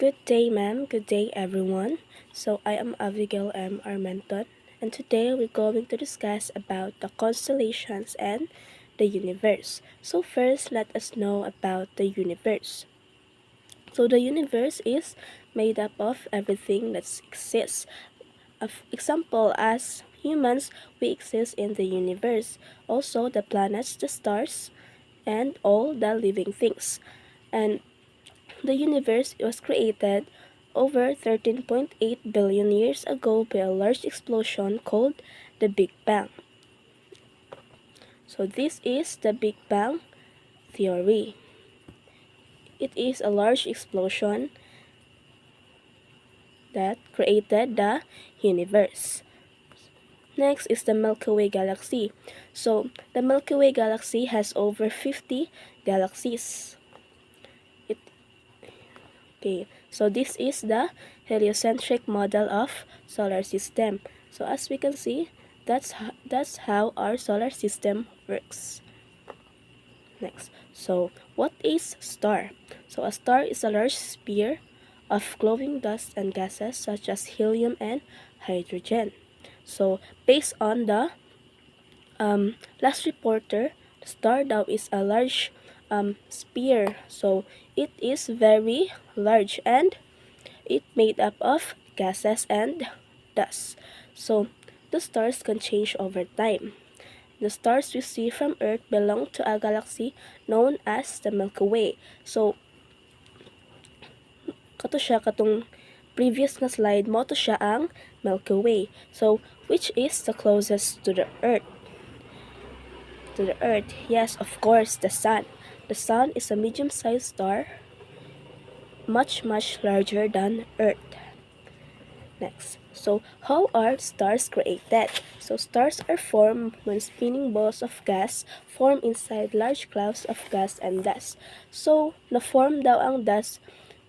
Good day, ma'am. Good day, everyone. So, I am Abigail M. Armenton, and today we're going to discuss about the constellations and the universe. So, first, let us know about the universe. So, the universe is made up of everything that exists. Example, as humans, we exist in the universe. Also, the planets, the stars, and all the living things. And the universe was created over 13.8 billion years ago by a large explosion called the Big Bang. So this is the Big Bang theory. It is a large explosion that created the universe. Next is the Milky Way galaxy. So the Milky Way galaxy has over 50 galaxies. Okay, so this is the heliocentric model of solar system. So as we can see, that's how our solar system works. Next, so what is star? So a star is a large sphere of glowing dust and gases such as helium and hydrogen. So based on the last reporter, the star now is a large sphere. So it is very large and it made up of gases and dust. So the stars can change over time. The stars we see from Earth belong to a galaxy known as the Milky Way. So kato siya katong previous na slide mo to siya ang Milky Way. So which is the closest to the Earth? To the Earth, yes, of course, the Sun. The Sun is a medium-sized star, much larger than Earth. Next, so how are stars created? So stars are formed when spinning balls of gas form inside large clouds of gas and dust. So na-form daw ang dust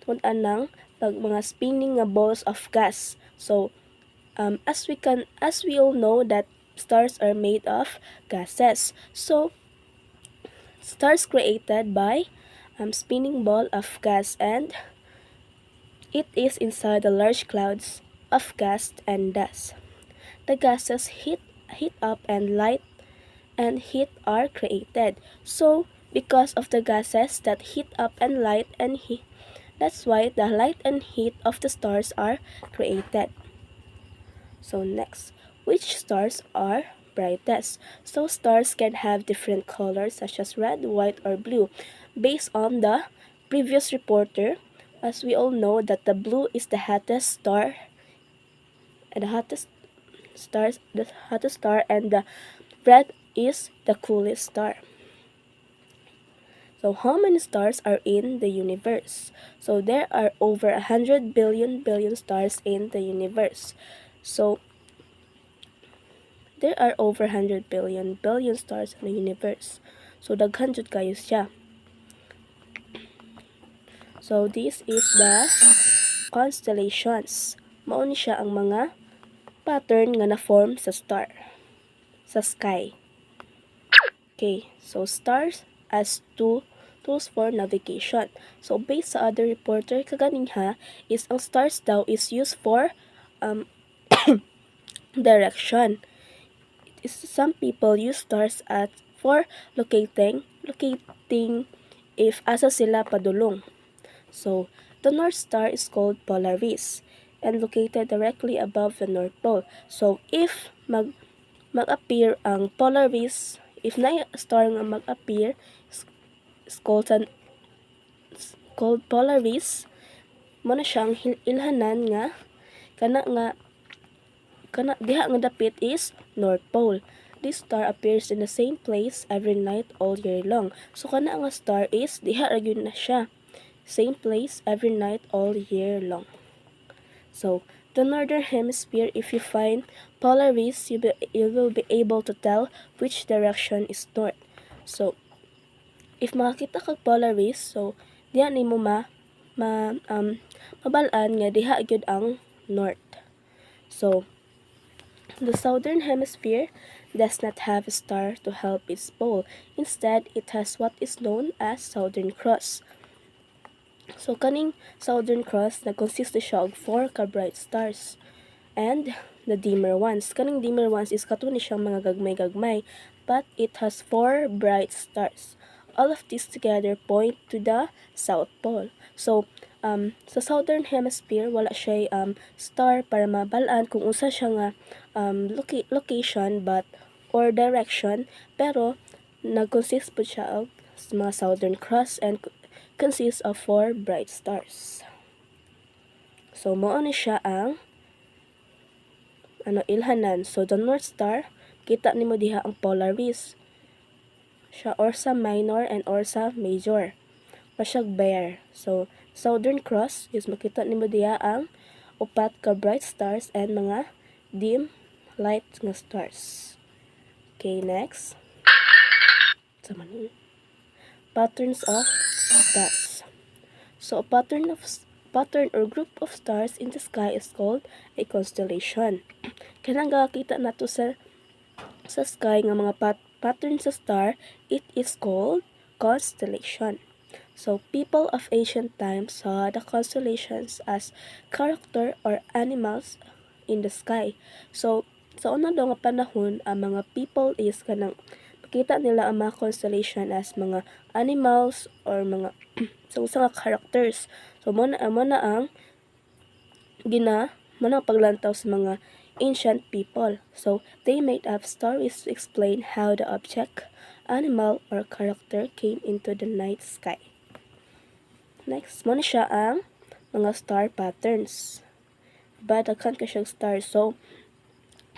tungod anang pag mga spinning nga balls of gas. So as we all know that stars are made of gases. So stars created by spinning ball of gas, and it is inside the large clouds of gas and dust. The gases heat up and light and heat are created. So because of the gases that heat up and light and heat, that's why the light and heat of the stars are created. So next, which stars are brightest? So stars can have different colors such as red, white, or blue. Based on the previous reporter, as we all know that the blue is the hottest star, and the hottest star, and the red is the coolest star. So how many stars are in the universe? So there are over 100 billion stars in the universe. So there are over 100 billion stars in the universe. So daghan jud kayo siya. So this is the constellations. Mao ni siya ang mga pattern nga na-form sa sky. Okay, so stars as tools for navigation. So based sa other reporter kaganing is ang stars daw is used for direction. Some people use stars for locating if asa sila padulong. So the North Star is called Polaris and located directly above the North Pole. So if mag-appear ang Polaris, if na star nga mag-appear, is called Polaris, mo na siyang ilhanan nga kana diha nga dapit is North Pole. This star appears in the same place every night all year long. So kana nga star is diha ra gyud na siya. Same place every night all year long. So the northern hemisphere, if you find Polaris, you will be able to tell which direction is north. So if makakita kag Polaris, so diha nimo mabalaan nga diha gyud ang north. So the southern hemisphere does not have a star to help its pole. Instead, it has what is known as Southern Cross. So kaning Southern Cross nag-consist siya og 4 ka bright stars and the dimmer ones. Kaning dimmer ones is katuni siyang mga gagmay-gagmay, but it has 4 bright stars. All of these together point to the South Pole. So, sa Southern Hemisphere, wala siya star para mabalaan kung unsa siya nga location but or direction, pero nag-consist po siya of mga Southern Cross and consists of 4 bright stars. So, mao ni siya ang ilhanan. So, the North Star, kita nimo diha ang Polaris. Siya Ursa Minor and Ursa Major. Pasyag bear. So, Southern Cross is makita nimo diha ang upat ka bright stars and mga dim light nga stars. Okay, next. Patterns of stars. So, a pattern or group of stars in the sky is called a constellation. Kanang gakita nato sa sky nga mga pattern sa star, it is called constellation. So, people of ancient times saw the constellations as character or animals in the sky. So, sa una daw nga panahon, ang mga people is kanang makita nila ang mga constellation as mga animals or mga sa characters. So, mo na ang paglantaw sa mga ancient people. So, they made up stories to explain how the object, animal, or character came into the night sky. Next, mo na siya ang mga star patterns. But daghan ka siyang stars. So,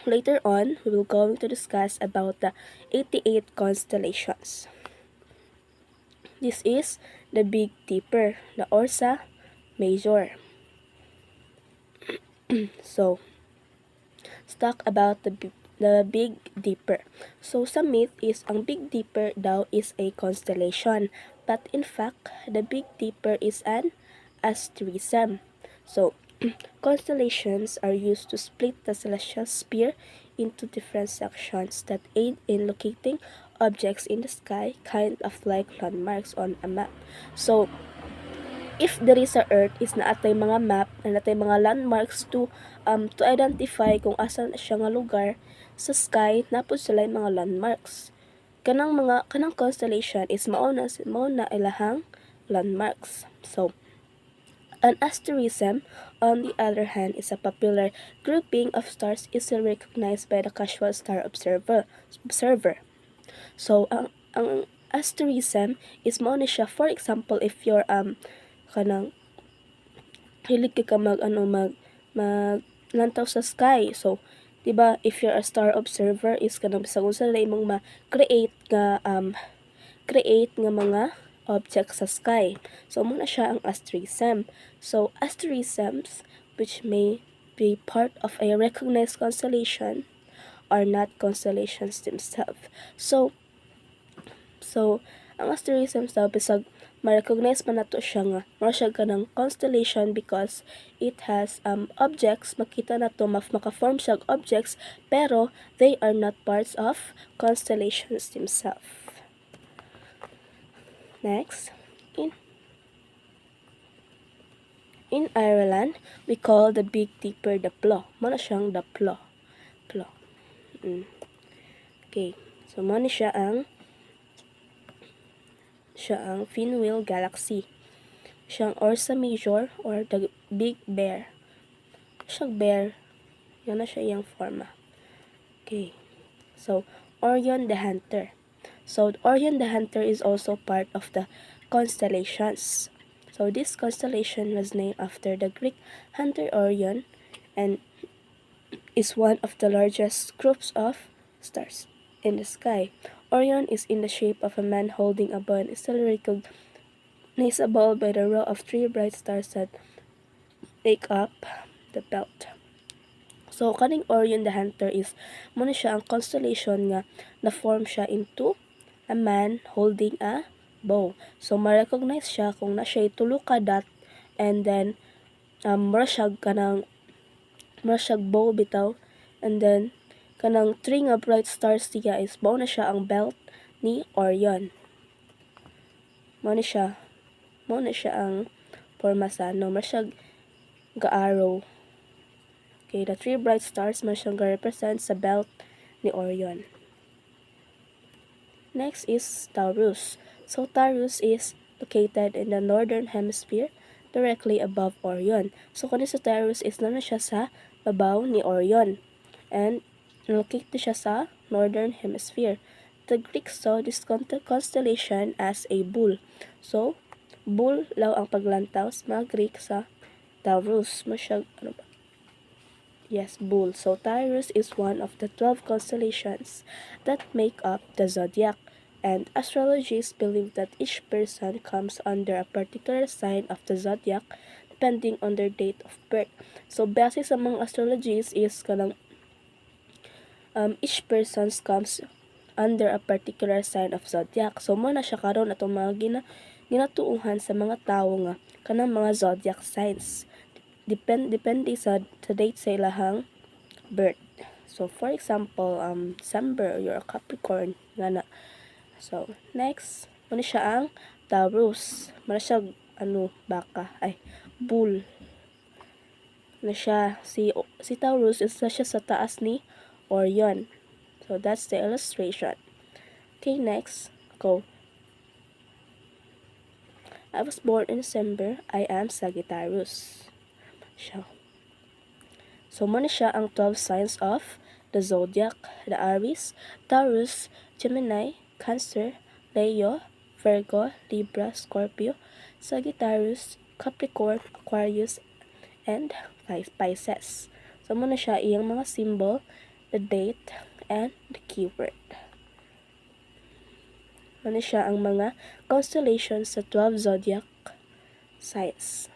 later on, we will going to discuss about the 88 constellations. This is the Big Dipper, the Ursa Major. So, let's talk about the Big Dipper. So, sa myth is ang Big Dipper daw is a constellation. But in fact, the Big Dipper is an asterism. So, constellations are used to split the celestial sphere into different sections that aid in locating objects in the sky, kind of like landmarks on a map. So, if there is a Earth is naatay mga map na natay mga landmarks to identify kung asan siya nga lugar sa sky, napod sila yung mga landmarks. Kanang constellation is mao na ilahang landmarks. So, an asterism, on the other hand, is a popular grouping of stars easily recognized by the casual star observer. So, ang asterism is mao ni siya. For example, if you're kanang hilig ka lantaw sa sky. So, diba, if you're a star observer is kanang bisag unsa na imong ma-create nga mga objects sa sky. So, muna siya ang asterism. So, asterisms, which may be part of a recognized constellation, are not constellations themselves. So ang asterisms daw, bisag ma-recognize man nato siya nga, mara siya kanang constellation because it has objects, makita nato, maka-form siya objects, pero they are not parts of constellations themselves. Next, in Ireland, we call the Big Dipper the Plo. Muna siyang the Plo. Okay, so muna siya ang Pinwheel Galaxy. Siyang Ursa Major or the Big Bear. Siyang bear. Yan na siya iyang forma. Okay, so Orion the Hunter. So, Orion the Hunter is also part of the constellations. So, this constellation was named after the Greek hunter Orion and is one of the largest groups of stars in the sky. Orion is in the shape of a man holding a bow and is still recognizable by the row of 3 bright stars that make up the belt. So, kaning Orion the Hunter is muna siya ang constellation nga na-form siya into a man holding a bow. So, ma-recognize siya kung na siya tulo ka dot and then mura siya bow bitaw and then kanang 3 nga bright stars siya is bow na siya ang belt ni Orion. Mao na siya ang forma sa no, masyag ga-arrow. Okay, the three bright stars masyag ga-represent sa belt ni Orion. Next is Taurus. So Taurus is located in the northern hemisphere directly above Orion. So kung sa Taurus is na siya sa babaw ni Orion. And located siya sa northern hemisphere. The Greeks saw this constellation as a bull. So, bull law ang paglantaw sa mga Greek sa Taurus. Masyag, ano ba? Yes, bull. So, Taurus is one of the 12 constellations that make up the zodiac. And astrologists believe that each person comes under a particular sign of the zodiac depending on their date of birth. So, base sa mga astrologists is kanang each person comes under a particular sign of zodiac. So, mo na siya karon atong mga ginatuuhan sa mga tawo nga kanang mga zodiac signs. Depende sa date sa ilahang birth. So, for example, December, you're a Capricorn, nga na. So, next, ano siya ang Taurus. Mana siya, bull. Na siya, si Taurus, isa siya sa taas ni Orion. So, that's the illustration. Okay, next, go. I was born in December. I am Sagittarius. So, muna siya ang 12 signs of the zodiac, the Aries, Taurus, Gemini, Cancer, Leo, Virgo, Libra, Scorpio, Sagittarius, Capricorn, Aquarius, and Pisces. So, muna siya iyang mga symbol, the date, and the keyword. Ano siya ang mga constellations sa 12 zodiac signs.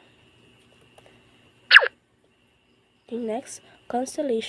Okay, next, constellation